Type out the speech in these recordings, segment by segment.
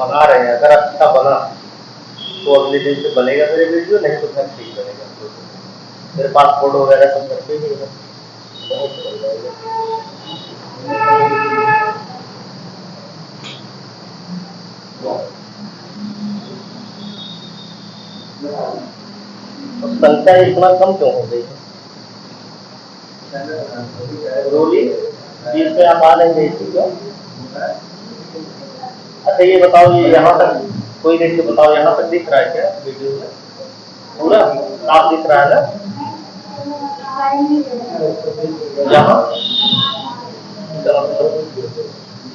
बना रहे हैं, अगर अच्छा बना तो अगले दिन से बनेगा मेरे वीडियो, नहीं तो फिर ठीक बनेगा। मेरे पास फोटो वगैरह सब रखे ही है, बहुत चल जाएगा। तो संख्या इतना कम क्यों हो गई है? रोली बीच में आप आ नहीं गई थी क्यों? अच्छा ये बताओ, ये यहाँ तक कोई देख के बताओ, यहाँ तक दिख रहा है क्या वीडियो में? पूरा साफ दिख रहा है ना? यहाँ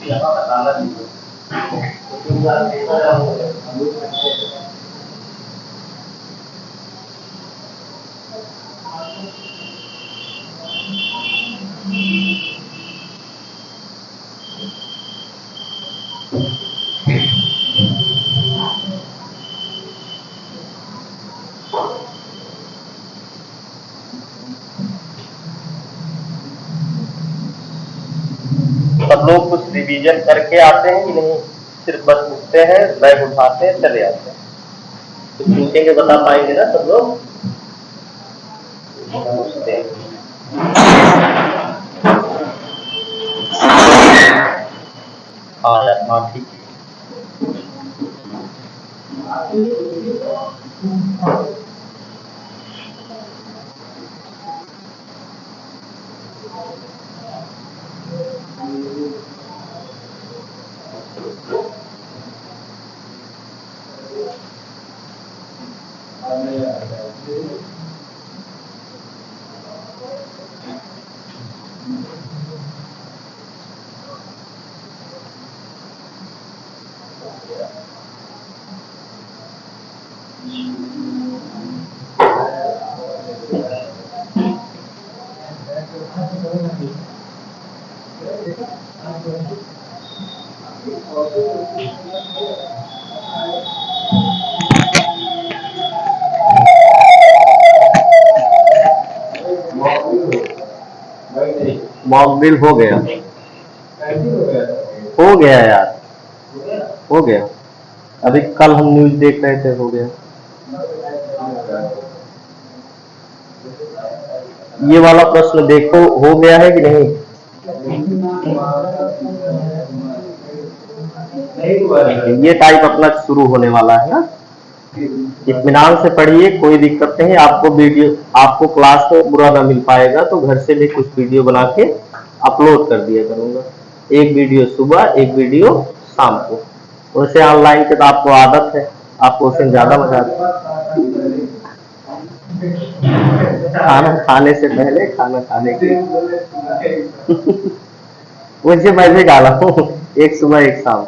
यहाँ बताना चाहिए। सब लोग कुछ रिवीजन करके आते हैं कि नहीं? सिर्फ बस उठते हैं, बैग उठाते हैं, चले आते हैं। कुछ पूछेंगे, बता पाएंगे ना सब लोग? पूछते हैं। हाँ यार, हाँ ठीक है। मॉक ड्रिल हो गया, हो गया यार, हो गया। अभी कल हम न्यूज देख रहे थे, हो गया। ये वाला प्रश्न देखो, हो गया है कि नहीं? ये टाइप अपना शुरू होने वाला है ना। इत्मीनान से पढ़िए, कोई दिक्कत नहीं। आपको वीडियो, आपको क्लास में बुरा ना मिल पाएगा तो घर से भी कुछ वीडियो बना के अपलोड कर दिया करूंगा। एक वीडियो सुबह, एक वीडियो शाम को। वैसे ऑनलाइन के तो आपको आदत है, आपको उसमें ज्यादा मजा आता है। खाना खाने से पहले, खाना खाने के मुझे मैं भी डाला हूँ, एक सुबह एक शाम।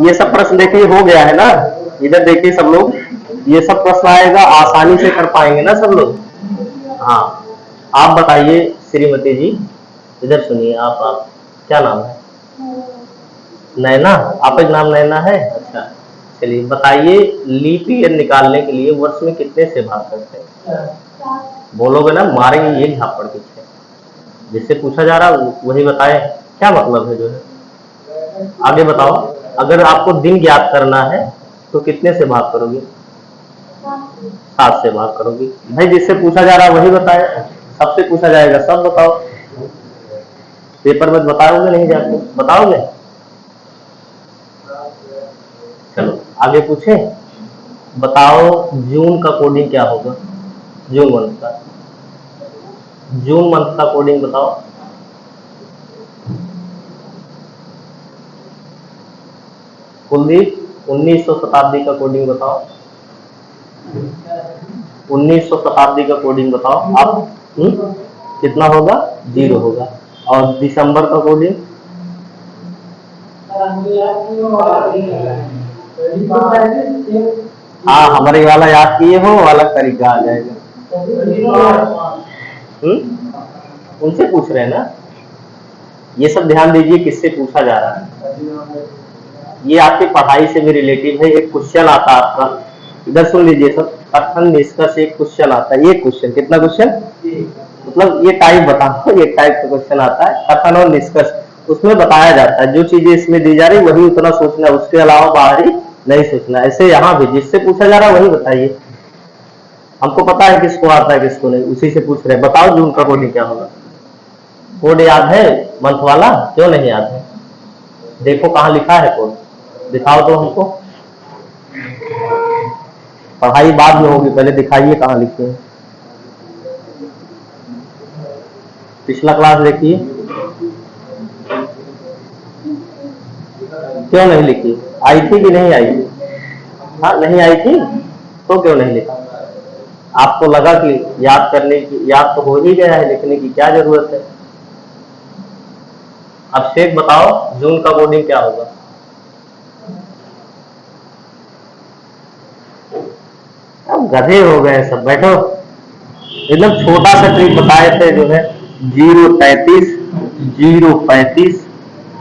ये सब प्रश्न देखिए हो गया है ना। इधर देखिए सब लोग, ये सब प्रश्न आएगा, आसानी से कर पाएंगे ना सब लोग? हाँ, आप बताइए श्रीमती जी, इधर सुनिए। आप क्या नाम है? नैना। आपका नाम नैना है? अच्छा, चलिए बताइए, लीप ईयर निकालने के लिए वर्ष में कितने से भाग करते हैं? बोलोगे ना, मारेंगे ये झापड़ पीछे। जिससे पूछा जा रहा वही बताए, क्या मतलब है जो है। आगे बताओ, अगर आपको दिन ज्ञात करना है तो कितने से भाग करोगे? 7 से भाग करोगे। भाई जिससे पूछा जा रहा वही बताए, सबसे पूछा जाएगा सब बताओ। पेपर में बताओगे नहीं जाके? बताओगे? चलो आगे पूछे। बताओ जून का कोडिंग क्या होगा? जून मंथ का, जून मंथ का कोडिंग बताओ। कुलदीप, 1900 शताब्दी का कोडिंग बताओ। 1900 शताब्दी का कोडिंग बताओ आप। कितना होगा? 0 होगा। और दिसंबर का कोडिंग? हाँ, हमारे वाला याद किए हो, वाला तरीका आ जाएगा। उनसे पूछ रहे हैं ना। ये सब ध्यान दीजिए, किससे पूछा जा रहा है। ये आपकी पढ़ाई से भी रिलेटिव है। एक क्वेश्चन आता है आपका, इधर सुन लीजिए सब। कथन निष्कर्ष एक क्वेश्चन आता है। ये क्वेश्चन कितना क्वेश्चन, मतलब ये टाइप बताओ, ये टाइप का क्वेश्चन आता है, कथन और निष्कर्ष। उसमें बताया जाता है जो चीजें इसमें दी जा रही वही उतना सोचना, उसके अलावा बाहरी नहीं सोचना। ऐसे यहाँ भी जिससे पूछा जा रहा है वही बताइए। हमको पता है किसको आता है किसको नहीं, उसी से पूछ रहे हैं। बताओ जून का कोड क्या होगा। कोड याद है मंथ वाला? क्यों नहीं याद है? देखो कहाँ लिखा है कोड, दिखाओ तो हमको। पढ़ाई बाद में होगी, पहले दिखाइए कहाँ लिखे हैं। पिछला क्लास देखिए। क्यों नहीं लिखी? आई थी कि नहीं आई थी? हाँ नहीं आई थी तो क्यों नहीं लिखा? आपको लगा कि याद करने की, याद तो हो ही गया है, लिखने की क्या जरूरत है? अब शेख बताओ जून का कोडिंग क्या होगा। अब गधे हो गए सब, बैठो। एकदम छोटा सा ट्रिक बताए थे जो है 033 035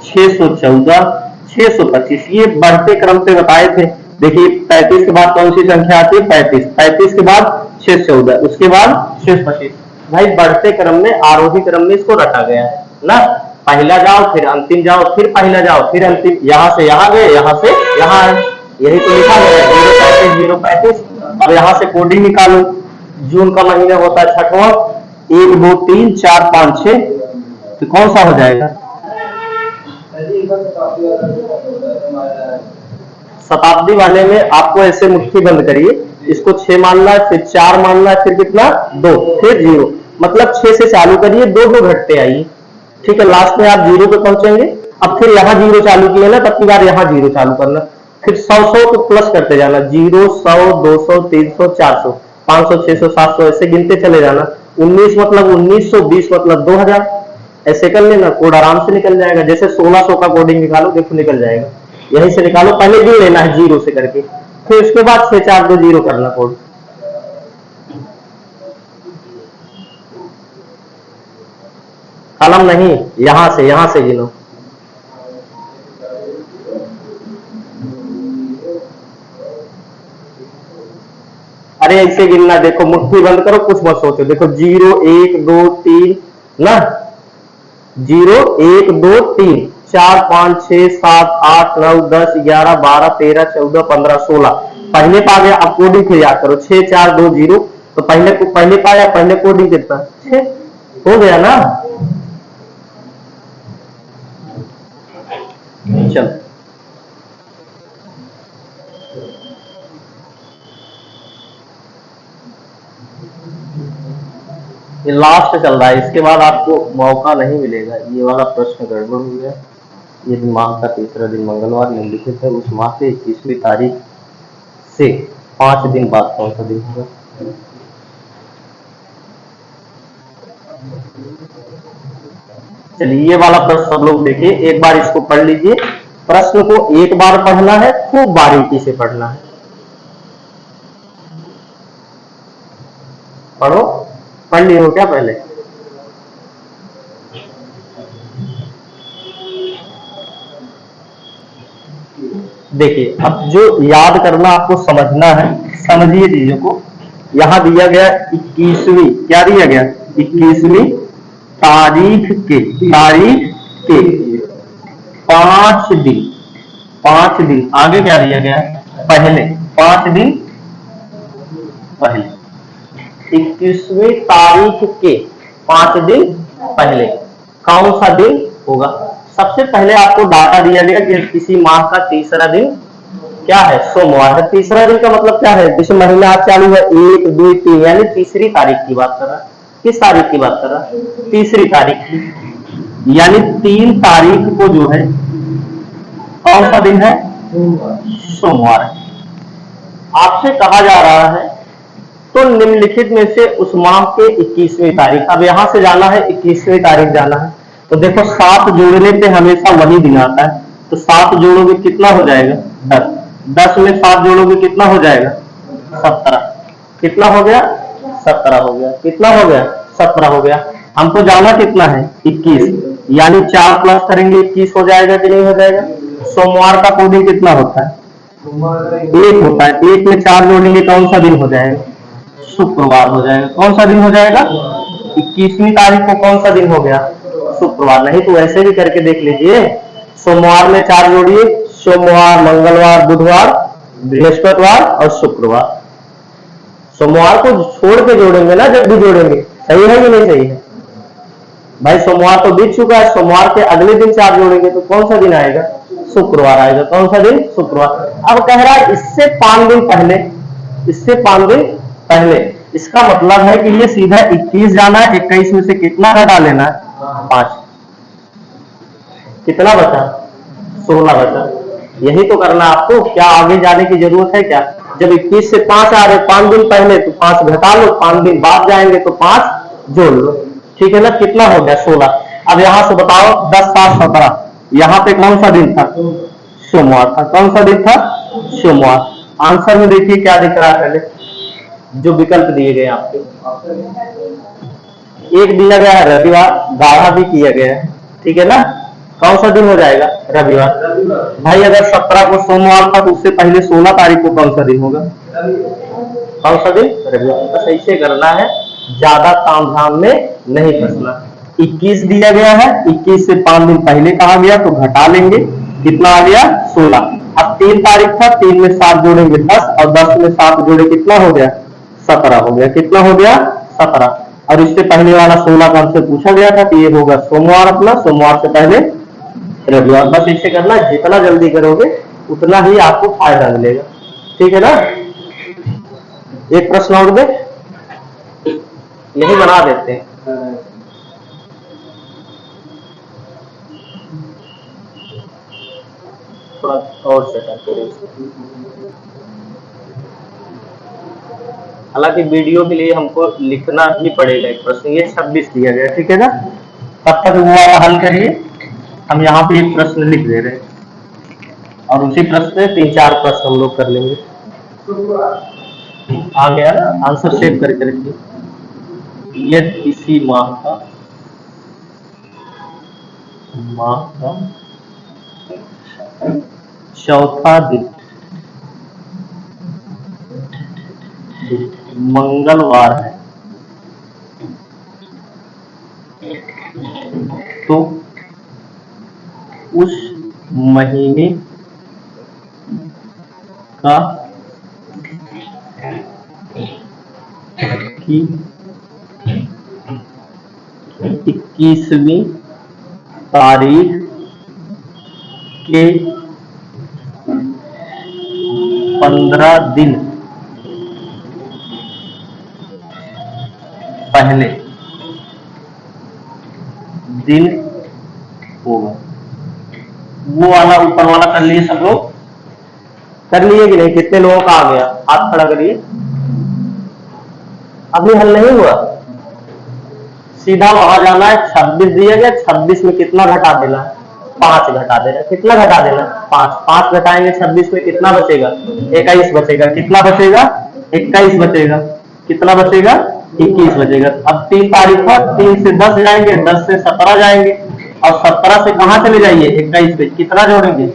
614 625, ये बढ़ते क्रम पे बताए थे। देखिए 35 के बाद कौन सी संख्या आती है? 35। 35 के बाद 614, उसके बाद 625। भाई बढ़ते क्रम में, आरोही क्रम में इसको रखा गया है ना। पहला जाओ फिर अंतिम जाओ, फिर पहला जाओ फिर अंतिम, यहाँ से यहाँ गए, यहाँ से यहाँ आए, यही तो लिखा गया है 035 035। अब यहाँ से कोडिंग निकालो। जून का महीना होता है छठवां, 1 2 3 4 5 6, तो कौन सा हो जाएगा? शताब्दी वाले में आपको ऐसे मुट्ठी बंद करिए, इसको 6 मानना है, फिर 4 मानना है, फिर कितना 2, फिर 0, मतलब 6 से चालू करिए, 2 2 घटते आइए। ठीक है, लास्ट में आप 0 पे पहुंचेंगे। अब फिर यहाँ 0 चालू किए ना, तब की बार यहाँ 0 चालू करना, फिर 100 को प्लस करते जाना, 0 100 200 300 400 500 600 700 ऐसे गिनते चले जाना। 19 मतलब 1900, 20 मतलब 2000, ऐसे कर लेना, कोड आराम से निकल जाएगा। जैसे 1600 का कोडिंग निकालो, देखो निकल जाएगा। यहीं से निकालो, पहले गिन लेना है 0 से करके, फिर उसके बाद 6 4 2 0 करना कोड। कलम नहीं, यहां से गिनो। अरे ऐसे गिनना, देखो मुट्ठी बंद करो, कुछ मत सोचो। देखो 0 1 2 3 ना, 0 1 2 3 4 5 6 7 8 9 10 11 12 13 14 15 16, पहले पा गया। अब कोडिंग फिर याद करो, 6 4 2 0, तो पहले पाया, पहले कोडिंग कितना 6 हो गया ना। चल ये लास्ट चल रहा है, इसके बाद आपको मौका नहीं मिलेगा। ये वाला प्रश्न गड़बड़ हो गया। ये माह का तीसरा दिन मंगलवार निम्नलिखित है, उस माह के 21वीं तारीख से 5 दिन बाद कौन सा दिन होगा? चलिए ये वाला प्रश्न सब लोग देखिए, एक बार इसको पढ़ लीजिए। प्रश्न को एक बार पढ़ना है, खूब बारीकी से पढ़ना है। पढ़ो, पढ़ ली हो क्या पहले? देखिए अब जो याद करना आपको समझना है, समझिए चीजों को। यहां दिया गया 21वीं, क्या दिया गया? 21वीं तारीख के 5 दिन, 5 दिन आगे क्या दिया गया? पहले 5 दिन पहले, 21वीं तारीख के 5 दिन पहले कौन सा दिन होगा? सबसे पहले आपको डाटा दिया गया कि किसी माह का तीसरा दिन क्या है? सोमवार है। तीसरा दिन का मतलब क्या है? जैसे महीना आज चालू है 1 2 3, यानी तीसरी तारीख की बात कर रहा है। किस तारीख की बात कर रहा है? तीसरी तारीख की, यानी 3 तारीख को जो है कौन सा दिन है? सोमवार है। आपसे कहा जा रहा है तो निम्नलिखित में से उस माह के 21वीं तारीख, अब यहां से जाना है 21वीं तारीख जाना है, तो देखो 7 जोड़ने पे हमेशा वही दिन आता है, तो 7 जोड़ोगे कितना हो जाएगा? 10। 10 में 7 जोड़ोगे कितना हो जाएगा? 17। कितना हो गया? 17 हो गया। कितना हो गया? 17 हो गया। हमको जाना कितना है? 21, यानी 4 प्लस करेंगे 21 हो जाएगा कि नहीं हो जाएगा? सोमवार का कोडिंग कितना होता है? 1 होता है। 1 में 4 जोड़ेंगे कौन सा दिन हो जाएगा? शुक्रवार हो जाएगा। कौन सा दिन हो जाएगा? 21वीं तारीख को कौन सा दिन हो गया? शुक्रवार, नहीं तो ऐसे भी करके देख लीजिए। सोमवार में 4 जोड़िए, सोमवार, मंगलवार, बुधवार, बृहस्पतिवार और शुक्रवार। सोमवार को छोड़ के जोड़ेंगे ना, जब भी जोड़ेंगे। सही है कि नहीं सही है भाई? सोमवार तो बीत चुका है, सोमवार के अगले दिन 4 जोड़ेंगे तो कौन सा दिन आएगा? शुक्रवार आएगा। कौन सा दिन? शुक्रवार। अब कह रहा है इससे 5 दिन पहले, इससे 5 दिन पहले, इसका मतलब है कि ये सीधा 21 जाना है, 21 में से कितना घटा लेना है? 5। कितना बचा? 16 बचा। यही तो करना आपको, क्या आगे जाने की जरूरत है क्या? जब 21 से 5 आ रहे 5 दिन पहले तो 5 घटा लो, 5 दिन बाद जाएंगे तो 5 जोड़ लो। ठीक है ना? कितना हो गया? 16। अब यहां से बताओ 10, 7, 17, यहां पे कौन सा दिन था? सोमवार था। कौन सा दिन था? सोमवार। आंसर में देखिए क्या दिख रहा है, पहले जो विकल्प दिए गए आपके, एक दिया गया है रविवार, गाढ़ा भी किया गया है। ठीक है ना? कौन सा दिन हो जाएगा? रविवार। भाई अगर 17 को सोमवार था तो उससे पहले 16 तारीख को कौन सा दिन होगा? कौन सा दिन? रविवार। बस ऐसे करना है, ज्यादा ताम झाम में नहीं फंसना। 21 दिया गया है, 21 से 5 दिन पहले कहा गया तो घटा लेंगे, कितना आ गया? 16। अब 3 तारीख था, 3 में 7 जोड़ेंगे 10, और 10 में 7 जोड़े कितना हो गया? 17 हो गया। कितना हो गया? 17। और इससे पहले वाला 16 का हमसे पूछा गया था कि ये होगा सोमवार, अपना सोमवार से पहले रविवार। बस इसे करना, जितना जल्दी करोगे उतना ही आपको फायदा मिलेगा। ठीक है ना? एक प्रश्न और दे, यही बना देते हैं। थोड़ा और सेटअप करें। हालांकि वीडियो के लिए हमको लिखना ही पड़ेगा एक प्रश्न। ये 26 दिया गया, ठीक है ना? तब तक वो वाला हल करिए, हम यहाँ पे एक प्रश्न लिख दे रहे हैं और उसी प्रश्न में 3-4 प्रश्न हम लोग कर लेंगे। आ गया ना? आंसर सेव करके रखिए। यदि किसी माह का चौथा दिन मंगलवार है तो उस महीने का की 21वीं तारीख के 15 दिन पहले दिन होगा। वो वाला ऊपर वाला कर लिए सब लोग? कर लिए कि नहीं? कितने लोगों का आ गया? हाथ खड़ा करिए। अभी हल नहीं हुआ? सीधा वहां जाना है। 26 दिया गया, 26 में कितना घटा देना है? 5 घटा देना। कितना घटा देना? 5। 5 घटाएंगे 26 में, कितना बचेगा? 21 बचेगा। कितना बचेगा? 21 बचेगा। कितना बचेगा? 21 बचेगा। अब 3 तारीख पर 3 से 10 जाएंगे, 10 से 17 जाएंगे, और 17 से कहां चले जाइए? 21 पे कितना जोड़ेंगे?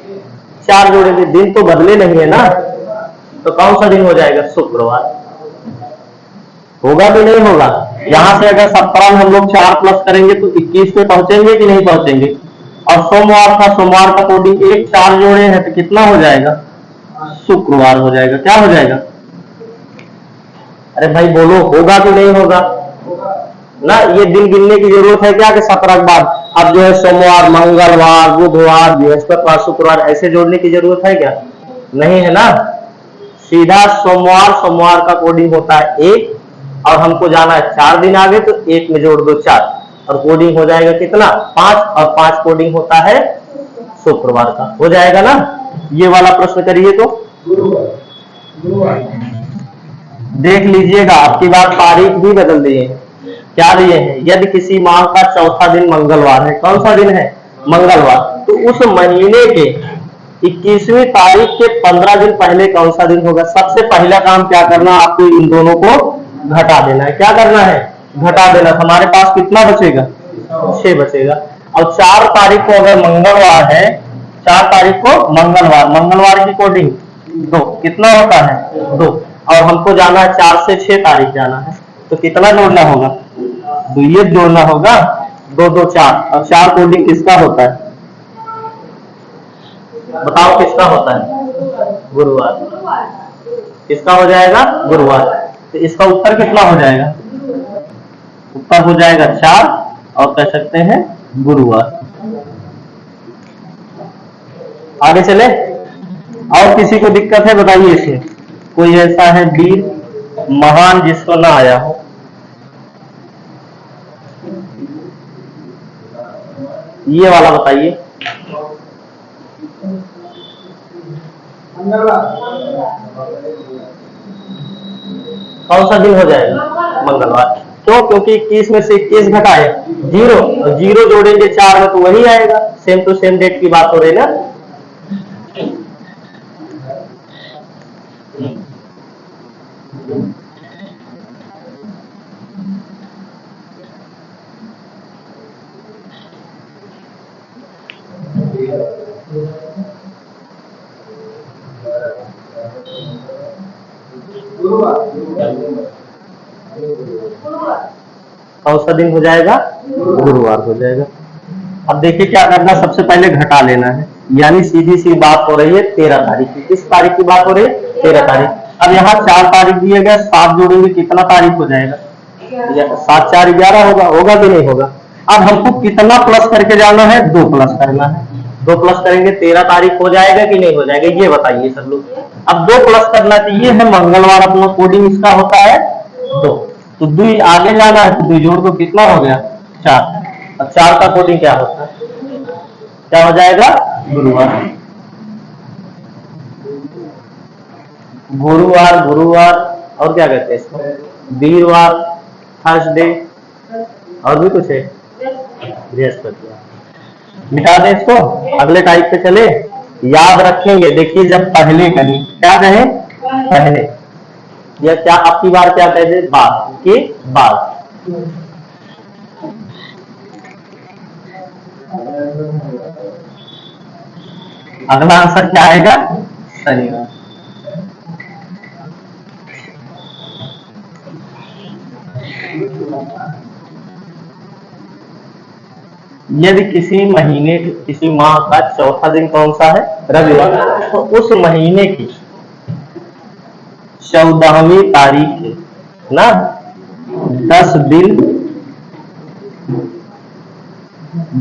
4 जोड़ेंगे। दिन तो बदले नहीं है ना, तो कौन सा दिन हो जाएगा? शुक्रवार। होगा कि नहीं होगा? यहां से अगर 17 में हम लोग 4 प्लस करेंगे तो 21 पे पहुंचेंगे कि नहीं पहुंचेंगे? और सोमवार था, सोमवार का कोडिंग 1 4 जोड़े हैं तो कितना हो जाएगा? शुक्रवार हो जाएगा। क्या हो जाएगा? अरे भाई बोलो, होगा कि नहीं होगा ना? ये दिन गिनने की जरूरत है क्या कि 17 के बाद अब जो है सोमवार, मंगलवार, बुधवार, बृहस्पतिवार, शुक्रवार ऐसे जोड़ने की जरूरत है क्या? नहीं है ना? सीधा सोमवार, सोमवार का कोडिंग होता है 1, और हमको जाना है 4 दिन आगे तो 1 में जोड़ दो 4, और कोडिंग हो जाएगा कितना? 5, और 5 कोडिंग होता है शुक्रवार का। हो जाएगा ना? ये वाला प्रश्न करिए तो देख लीजिएगा। आपकी बार तारीख भी बदल दिए हैं। क्या दिए हैं? यदि किसी माह का चौथा दिन मंगलवार है। कौन सा दिन है? मंगलवार। तो उस महीने के 21वीं तारीख के 15 दिन पहले कौन सा दिन होगा? सबसे पहला काम क्या करना? आपको इन दोनों को घटा देना है। क्या करना है? घटा देना। हमारे पास कितना बचेगा? 6 बचेगा। और 4 तारीख को अगर मंगलवार है, 4 तारीख को मंगलवार, मंगलवार की कोडिंग 2, कितना होता है? 2, और हमको जाना है 4 से 6 तारीख जाना है, तो कितना जोड़ना होगा? 2 जोड़ना होगा। दो दो चार, और चार कोडिंग किसका होता है? बताओ किसका होता है? गुरुवार। किसका हो जाएगा? गुरुवार। तो इसका उत्तर कितना हो जाएगा? उत्तर हो जाएगा 4, और कह सकते हैं गुरुवार। आगे चले। और किसी को दिक्कत है बताइए इसे। कोई ऐसा है वीर महान जिसको ना आया हो? ये वाला बताइए। कौन सा दिन हो जाएगा? मंगलवार। क्यों? क्योंकि 21 में से 21 घटाए 0, और 0 जोड़ेंगे 4 में तो वही आएगा। सेम टू सेम डेट की बात हो रही ना। कौन सा दिन हो जाएगा? गुरुवार हो जाएगा। अब देखिए क्या करना, सबसे पहले घटा लेना है, यानी सीधी सी बात हो रही है 13 तारीख की। किस तारीख की बात हो रही है? 13 तारीख। अब यहाँ 4 तारीख दिए गए, 7 जोड़ेंगे कितना तारीख हो जाएगा? 7 4 11 होगा। होगा कि नहीं होगा? अब हमको कितना प्लस करके जाना है? 2 प्लस करना है। 2 प्लस करेंगे 13 तारीख हो जाएगा कि नहीं हो जाएगा, ये बताइए सब लोग। अब 2 प्लस करना चाहिए है मंगलवार, अपना कोडिंग इसका होता है 2, तो 2 आगे जाना है, तो 2 जोड़ को कितना हो गया? 4। अब 4 का कोडिंग क्या होता है? क्या हो जाएगा? गुरुवार। गुरुवार, गुरुवार, और क्या कहते हैं इसको? वीरवार, थर्सडे, और भी कुछ है? बृहस्पतिवार। मिटा दें इसको, अगले टाइप पे चले। याद रखेंगे, देखिए जब पहले करें क्या कहें? पहले, या क्या आपकी बार क्या कहे? बाद की बाद। अगला आंसर क्या आएगा? शनिवार। यदि किसी महीने, किसी माह का चौथा दिन कौन सा है? रविवार। तो उस महीने की 14वीं तारीख है ना, 10 दिन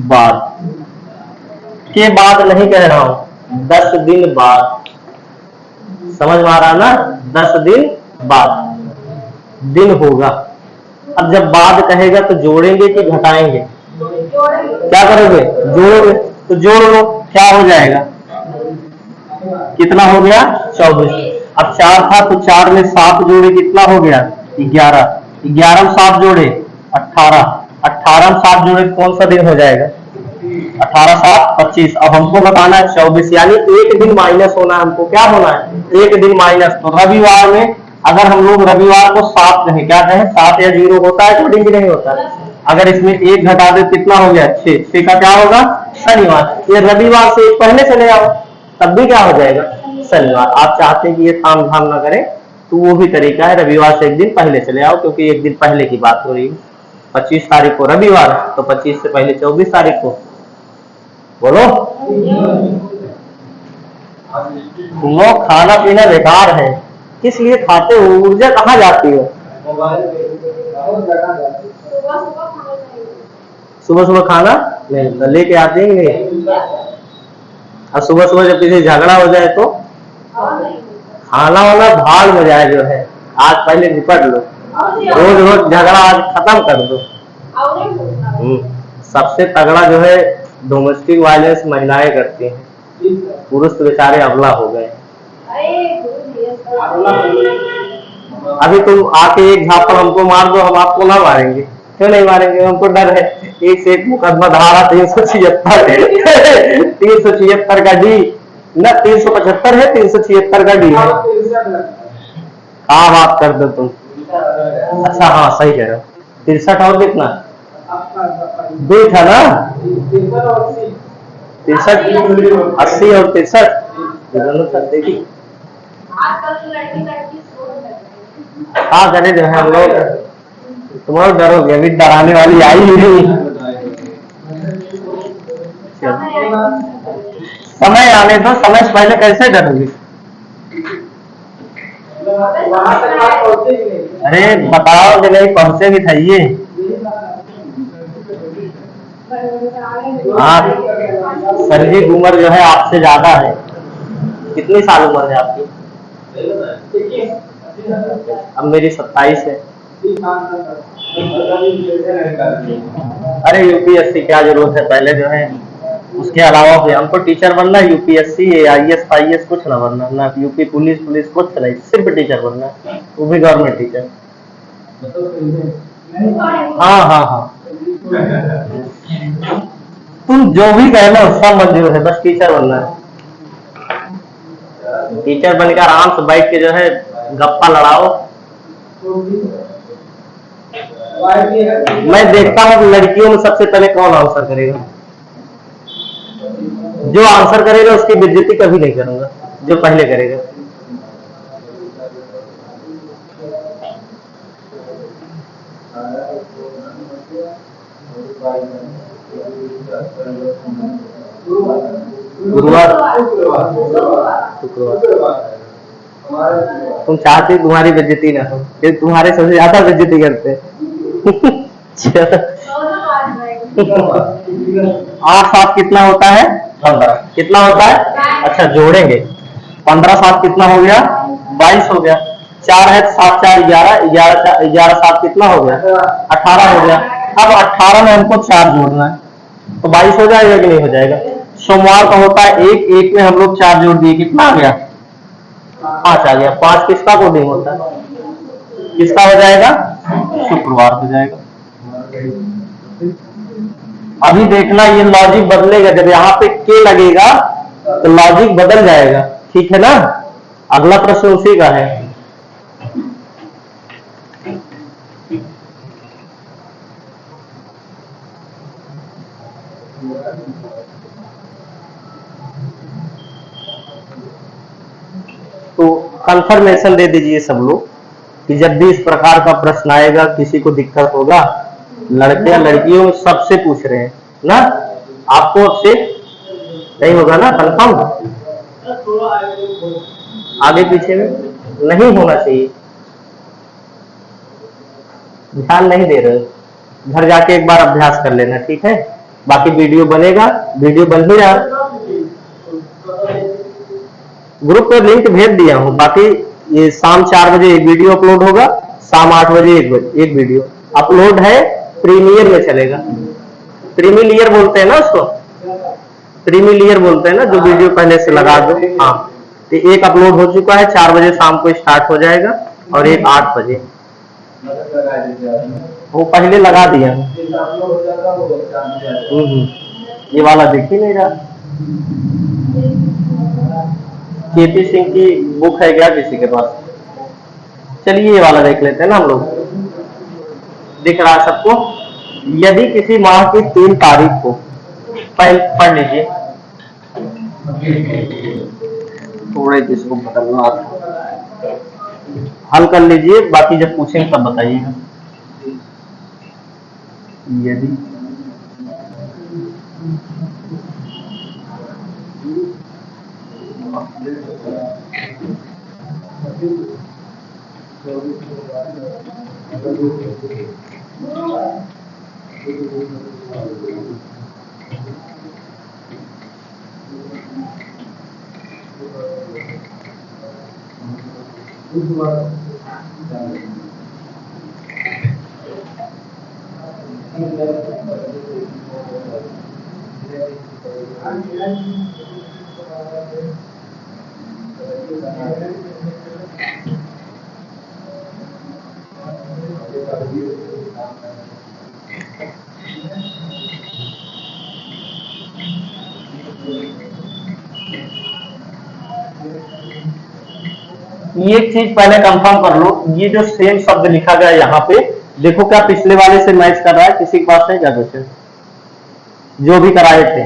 बाद, के बाद नहीं कह रहा हूं, 10 दिन बाद। समझ में आ रहा ना? 10 दिन बाद दिन होगा। अब जब बाद कहेगा तो जोड़ेंगे कि घटाएंगे? क्या करोगे? जोड़ोगे। तो जोड़ लो, क्या हो जाएगा? कितना हो गया? 24। अब 4 था तो 4 में 7 जोड़े कितना हो गया? 11। 11 में 7 जोड़े 18। 18 में 7 जोड़े कौन सा दिन हो जाएगा? 18 7 25। अब हमको बताना है 24, यानी एक दिन माइनस होना है हमको। क्या होना है? एक दिन माइनस। तो रविवार में अगर हम लोग रविवार को 7 कहें, क्या कहें? 7 या 0 होता है कोडिंग की? नहीं होता है। अगर इसमें 1 घटा दे कितना हो गया? 6। 6 का क्या होगा? शनिवार। ये रविवार से एक पहले चले आओ, तब भी क्या हो जाएगा? शनिवार। आप चाहते हैं कि ये ताम झाम ना करें तो वो भी तरीका है, रविवार से एक दिन पहले चले आओ, क्योंकि एक दिन पहले की बात हो रही है। 25 तारीख को रविवार, तो 25 से पहले 24 तारीख को। बोलो। तुम लोग खाना पीना बेकार है, किस लिए खाते हो? ऊर्जा कहाँ जाती है? सुबह सुबह खाना नहीं लेके आते हैं नहीं। और सुबह सुबह जब किसी झगड़ा हो जाए तो खाना वाला भाग में जाए, जो है आज पहले निपट लो, रोज रोज झगड़ा आज खत्म कर दो। सबसे तगड़ा जो है डोमेस्टिक वायलेंस महिलाएं करती हैं, पुरुष तो बेचारे अबला हो गए। अभी तुम आके एक झापड़ हमको मार दो, हम आपको ना मारेंगे? क्यों नहीं मारेंगे? हमको डर है। एक से एक मुकदमा, धारा 376 376 का डी ना, 375 है, 376 का डी है। हाँ बात कर दो तुम। अच्छा हाँ सही कह रहे हो। 63 और कितना? 2 था ना? 63 80 और 63 देखिए। हाँ करे जो है हम लोग। तुम लोग डरोगे, अभी डराने वाली आई ही नहीं। समय आने दो, समय से पहले कैसे डरोगी? अरे बताओ कि नहीं पहुंचे भी था ये। हाँ, सर जी उम्र जो है आपसे ज्यादा है। कितनी साल उम्र है आपकी? अब मेरी 27 है। अरे यूपीएससी क्या जरूरत है, पहले जो है उसके अलावा भी हमको टीचर बनना है। यूपीएससी आईएएस आईएएस कुछ ना बनना, ना यूपी पुलिस पुलिस कुछ नहीं, सिर्फ टीचर बनना है, वो भी गवर्नमेंट टीचर। हाँ हाँ हाँ, तुम जो भी कह लो सब मंजूर है, बस टीचर बनना है। टीचर बनकर आराम से बैठ के जो है गप्पा लड़ाओ। मैं देखता हूँ लड़कियों में सबसे पहले कौन आंसर करेगा। जो आंसर करेगा उसकी बेइज्जती कभी नहीं करूंगा, जो पहले करेगा। गुरुवार, शुक्रवार। तुम चाहते तुम्हारी बेइज्जती ना हो, फिर तुम्हारे सबसे ज्यादा बेइज्जती करते। 8 7 कितना होता है? 15। कितना होता है? अच्छा जोड़ेंगे, 15 7 कितना हो गया? 22 हो गया। 4 है तो 7 4 11, 11 7 कितना हो गया? 18 हो गया। अब 18 में हमको 4 जोड़ना है, तो 22 हो जाएगा कि नहीं हो जाएगा? सोमवार का होता है 1, 1 में हम लोग 4 जोड़ दिए, कितना आ गया? 5 आ गया। 5 किसका कोडिंग होता है? किसका हो जाएगा? शुक्रवार हो जाएगा। अभी देखना ये लॉजिक बदलेगा, जब यहाँ पे के लगेगा तो लॉजिक बदल जाएगा, ठीक है ना? अगला प्रश्न उसी का है। तो कंफर्मेशन दे दीजिए सब लोग कि जब भी इस प्रकार का प्रश्न आएगा, किसी को दिक्कत होगा, लड़के लड़कियों में सबसे पूछ रहे हैं ना, आपको अब से नहीं होगा ना कंफर्म? आगे पीछे में नहीं होना चाहिए, ध्यान नहीं दे रहे, घर जाके एक बार अभ्यास कर लेना, ठीक है? बाकी वीडियो बनेगा, वीडियो बन ही रहा, ग्रुप पे लिंक भेज दिया हूँ। बाकी ये शाम 4 बजे एक वीडियो अपलोड होगा, शाम 8 बजे एक वीडियो अपलोड है, प्रीमियर में चलेगा। प्रीमियर बोलते हैं ना उसको, प्रीमियर बोलते हैं ना, जो वीडियो पहले से लगा दो। हाँ, तो एक अपलोड हो चुका है, 4 बजे शाम को स्टार्ट हो जाएगा, और एक 8 बजे वो पहले लगा दिया। ये वाला देख ही नहीं रहा। केपी सिंह की बुक है क्या किसी के पास? चलिए ये वाला देख लेते हैं ना हम लोग। दिख रहा है सबको? यदि किसी माह की 3 तारीख को, पढ़ लीजिए, थोड़े इसको बदलना, हल कर लीजिए, बाकी जब पूछेंगे तब बताइएगा। यदि ये एक चीज पहले कंफर्म कर लो, ये जो सेम शब्द लिखा गया यहाँ पे, देखो क्या पिछले वाले से मैच कर रहा है? किसी के पास है क्या क्वेश्चन? जो भी कराए थे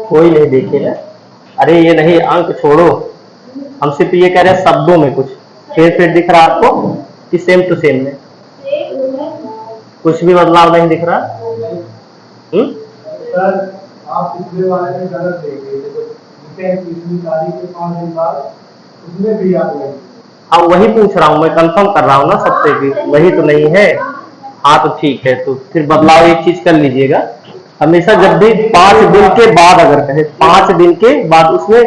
कोई नहीं देखे ना? अरे ये नहीं, अंक छोड़ो, हम सिर्फ ये कह रहे हैं शब्दों में कुछ फिर दिख रहा आपको कि सेम टू सेम में कुछ भी बदलाव नहीं दिख रहा? सर आप पिछले वाले में गलत देखे, तो 21वीं तारीख के 5 दिन बाद उसमें भी आप नहीं। हाँ वही पूछ रहा हूँ, मैं कंफर्म कर रहा हूँ ना सबसे कि वही तो नहीं है। हाँ तो ठीक है, तो फिर बदलाव एक चीज कर लीजिएगा, हमेशा जब भी 5 दिन के बाद अगर कहे 5 दिन के बाद, उसमें